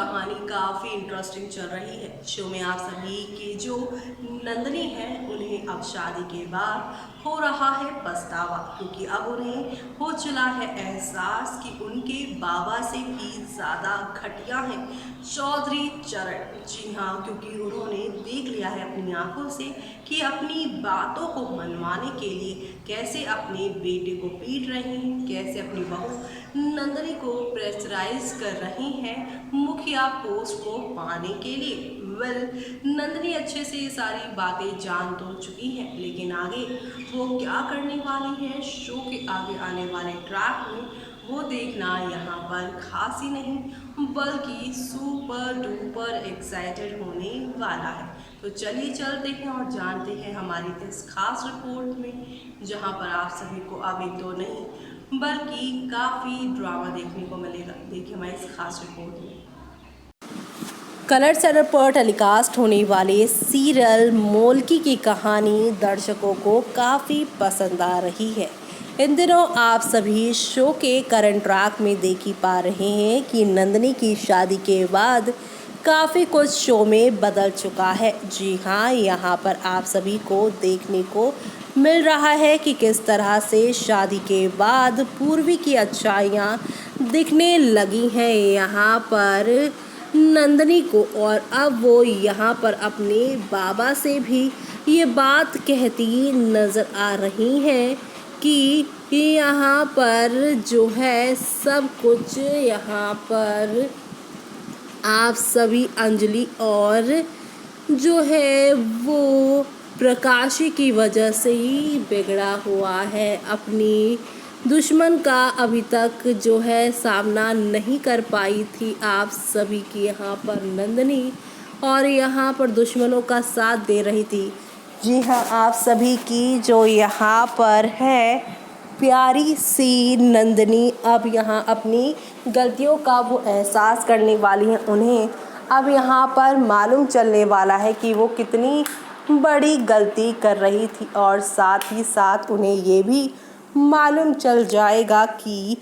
कहानी काफ़ी इंटरेस्टिंग चल रही है। शो में आप सभी के जो नंदनी है उन्हें अब शादी के बाद हो रहा है पछतावा, क्योंकि अब उन्हें हो चला है एहसास कि उनके बाबा से भी ज़्यादा घटिया हैं चौधरी चरण। जी हाँ, क्योंकि उन्होंने देख लिया है अपनी आंखों से कि अपनी बातों को मनवाने के लिए कैसे अपने बेटे को पीट रही हैं, कैसे अपनी बहू नंदनी को प्रेशराइज कर रही हैं मुखिया पोस्ट को पाने के लिए। नंदनी अच्छे से ये सारी बातें जान तो चुकी हैं, लेकिन आगे वो क्या करने वाली है शो के आगे आने वाले ट्रैक में वो देखना यहाँ पर खास ही नहीं बल्कि सुपर डुपर एक्साइटेड होने वाला है। तो चलिए चलते हैं और जानते हैं हमारी इस खास रिपोर्ट में, जहाँ पर आप सभी को अब एक दो नहीं बल्कि काफ़ी ड्रामा देखने को मिलेगा। देखिए हमारी इस खास रिपोर्ट में। कलर चैनल पर टेलीकास्ट होने वाले सीरियल मोल्की की कहानी दर्शकों को काफ़ी पसंद आ रही है। इन दिनों आप सभी शो के करंट ट्रैक में देख ही पा रहे हैं कि नंदनी की शादी के बाद काफ़ी कुछ शो में बदल चुका है। जी हाँ, यहाँ पर आप सभी को देखने को मिल रहा है कि किस तरह से शादी के बाद पूर्वी की अच्छाइयाँ दिखने लगी हैं यहाँ पर नंदनी को, और अब वो यहाँ पर अपने बाबा से भी ये बात कहती नज़र आ रही हैं कि यहाँ पर जो है सब कुछ यहाँ पर आप सभी अंजलि और जो है वो प्रकाशी की वजह से ही बिगड़ा हुआ है। अपनी दुश्मन का अभी तक जो है सामना नहीं कर पाई थी आप सभी की यहाँ पर नंदनी, और यहाँ पर दुश्मनों का साथ दे रही थी। जी हाँ, आप सभी की जो यहाँ पर है प्यारी सी नंदनी अब यहाँ अपनी गलतियों का वो एहसास करने वाली हैं। उन्हें अब यहाँ पर मालूम चलने वाला है कि वो कितनी बड़ी गलती कर रही थी, और साथ ही साथ उन्हें ये भी मालूम चल जाएगा कि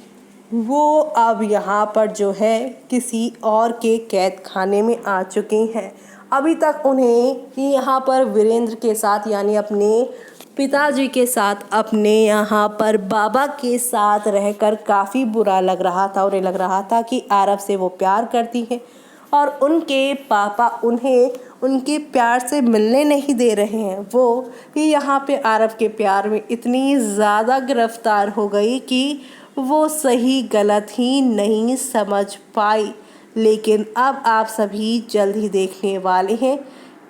वो अब यहाँ पर जो है किसी और के कैद खाने में आ चुकी हैं। अभी तक उन्हें यहाँ पर वीरेंद्र के साथ यानी अपने पिताजी के साथ अपने यहाँ पर बाबा के साथ रहकर काफ़ी बुरा लग रहा था। उन्हें लग रहा था कि आरव से वो प्यार करती हैं और उनके पापा उन्हें उनके प्यार से मिलने नहीं दे रहे हैं। वो यहाँ पे आरव के प्यार में इतनी ज़्यादा गिरफ्तार हो गई कि वो सही गलत ही नहीं समझ पाई। लेकिन अब आप सभी जल्द ही देखने वाले हैं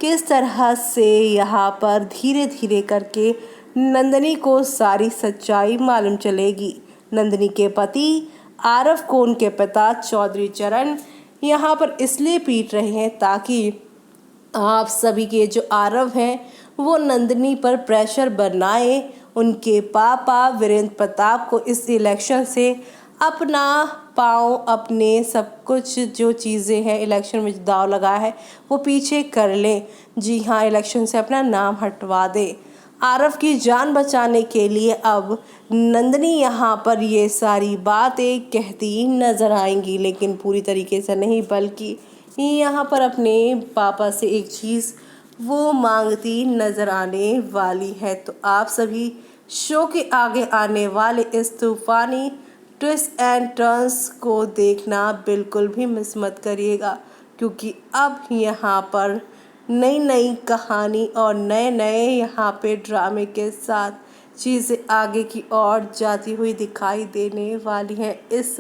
किस तरह से यहाँ पर धीरे धीरे करके नंदनी को सारी सच्चाई मालूम चलेगी। नंदनी के पति आरव को उनके पिता चौधरी चरण यहाँ पर इसलिए पीट रहे हैं ताकि आप सभी के जो आरव हैं वो नंदनी पर प्रेशर बनाए, उनके पापा वीरेंद्र प्रताप को इस इलेक्शन से अपना पाँव अपने सब कुछ जो चीज़ें हैं इलेक्शन में दाव लगा है वो पीछे कर लें। जी हाँ, इलेक्शन से अपना नाम हटवा दे। आरव की जान बचाने के लिए अब नंदनी यहाँ पर ये सारी बातें कहती नज़र आएंगी, लेकिन पूरी तरीके से नहीं बल्कि यहाँ पर अपने पापा से एक चीज़ वो मांगती नज़र आने वाली है। तो आप सभी शो के आगे आने वाले इस तूफ़ानी ट्विस्ट एंड टर्न्स को देखना बिल्कुल भी मिस मत करिएगा, क्योंकि अब यहाँ पर नई नई कहानी और नए नए यहाँ पे ड्रामे के साथ चीज़ें आगे की ओर जाती हुई दिखाई देने वाली हैं। इस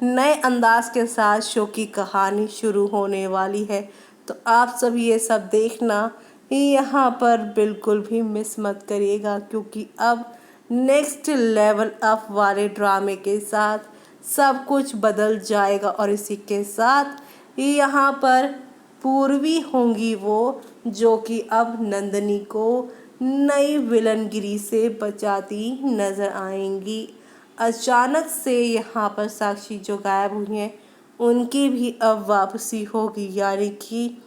नए अंदाज के साथ शो की कहानी शुरू होने वाली है, तो आप सभी ये सब देखना यहाँ पर बिल्कुल भी मिस मत करिएगा, क्योंकि अब नेक्स्ट लेवल अप वाले ड्रामे के साथ सब कुछ बदल जाएगा। और इसी के साथ यहाँ पर पूर्वी होंगी वो जो कि अब नंदनी को नई विलनगिरी से बचाती नज़र आएंगी। अचानक से यहाँ पर साक्षी जो गायब हुई हैं उनकी भी अब वापसी होगी, यानी कि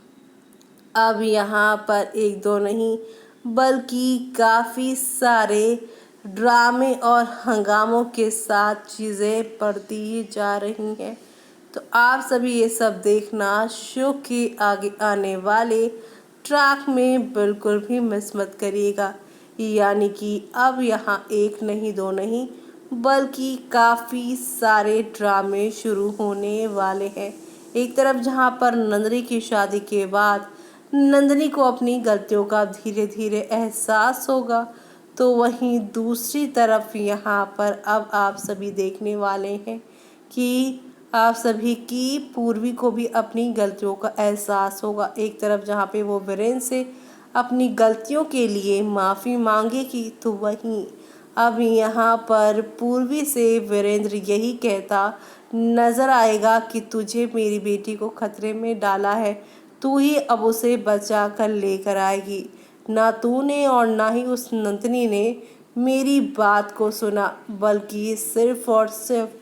अब यहाँ पर एक दो नहीं बल्कि काफ़ी सारे ड्रामे और हंगामों के साथ चीज़ें बढ़ती ही जा रही हैं। तो आप सभी ये सब देखना शो के आगे आने वाले ट्रैक में बिल्कुल भी मिस मत करिएगा। यानी कि अब यहाँ एक नहीं दो नहीं बल्कि काफ़ी सारे ड्रामे शुरू होने वाले हैं। एक तरफ जहाँ पर नंदिनी की शादी के बाद नंदिनी को अपनी गलतियों का धीरे धीरे एहसास होगा, तो वहीं दूसरी तरफ यहाँ पर अब आप सभी देखने वाले हैं कि आप सभी की पूर्वी को भी अपनी गलतियों का एहसास होगा। एक तरफ जहाँ पे वो वीरेंद्र से अपनी गलतियों के लिए माफ़ी मांगेगी, तो वहीं अब यहाँ पर पूर्वी से वीरेंद्र यही कहता नज़र आएगा कि तुझे मेरी बेटी को खतरे में डाला है, तू ही अब उसे बचा कर लेकर आएगी। ना तूने और ना ही उस नंदिनी ने मेरी बात को सुना, बल्कि सिर्फ और सिर्फ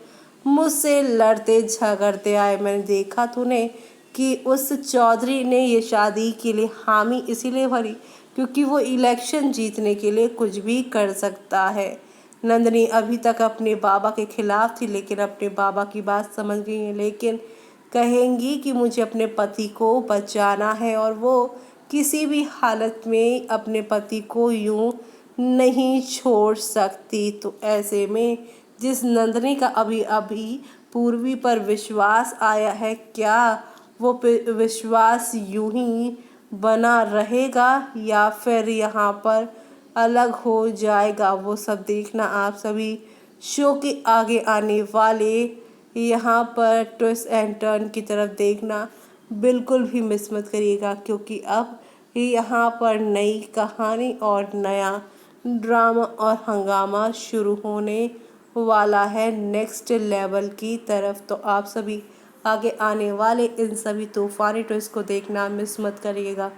मुझसे लड़ते झगड़ते आए। मैंने देखा तूने कि उस चौधरी ने ये शादी के लिए हामी इसीलिए भरी क्योंकि वो इलेक्शन जीतने के लिए कुछ भी कर सकता है। नंदिनी अभी तक अपने बाबा के खिलाफ थी, लेकिन अपने बाबा की बात समझ गई है, लेकिन कहेंगी कि मुझे अपने पति को बचाना है और वो किसी भी हालत में अपने पति को यूं नहीं छोड़ सकती। तो ऐसे में जिस नंदिनी का अभी अभी पूर्वी पर विश्वास आया है, क्या वो विश्वास यूं ही बना रहेगा या फिर यहाँ पर अलग हो जाएगा, वो सब देखना आप सभी शो के आगे आने वाले यहाँ पर ट्विस्ट एंड टर्न की तरफ देखना बिल्कुल भी मिस मत करिएगा, क्योंकि अब यहाँ पर नई कहानी और नया ड्रामा और हंगामा शुरू होने वाला है नेक्स्ट लेवल की तरफ। तो आप सभी आगे आने वाले इन सभी तूफानी ट्विस्ट को देखना मिस मत करिएगा।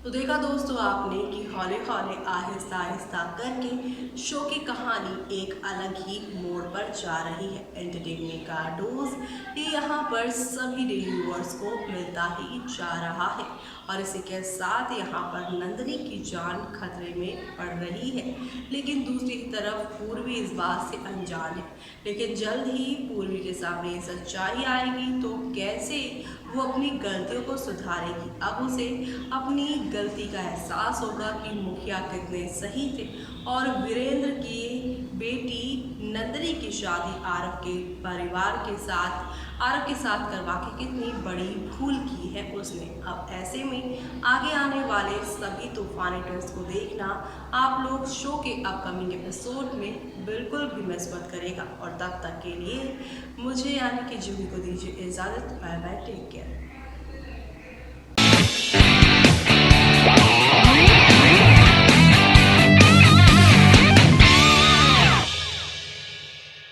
तो देखा दोस्तों आपने कि हौले हौले आहिस्ता आहिस्ता करके शो की कहानी एक अलग ही मोड़ पर जा रही है। एंटरटेनमेंट का डोज ये यहाँ पर सभी डेली व्यूअर्स को मिलता ही जा रहा है और इसी के साथ यहाँ पर नंदिनी की जान खतरे में पड़ रही है, लेकिन दूसरी तरफ पूर्वी इस बात से अनजान है। लेकिन जल्द ही पूर्वी के सामने सच्चाई आएगी तो कैसे वो अपनी गलतियों को सुधारेगी। अब उसे अपनी गलती का एहसास होगा कि मुखिया कितने सही थे और वीरेंद्र की बेटी नंदिनी की शादी आरव के परिवार के साथ करवा के कितनी बड़ी भूल की है उसने। अब ऐसे में आगे आने वाले सभी तूफानी ट्विस्ट को देखना आप लोग शो के अपकमिंग एपिसोड में बिल्कुल भी मिस मत करेगा। और तब तक के लिए मुझे यानी कि जूही को दीजिए इजाज़त। Bye bye, take care.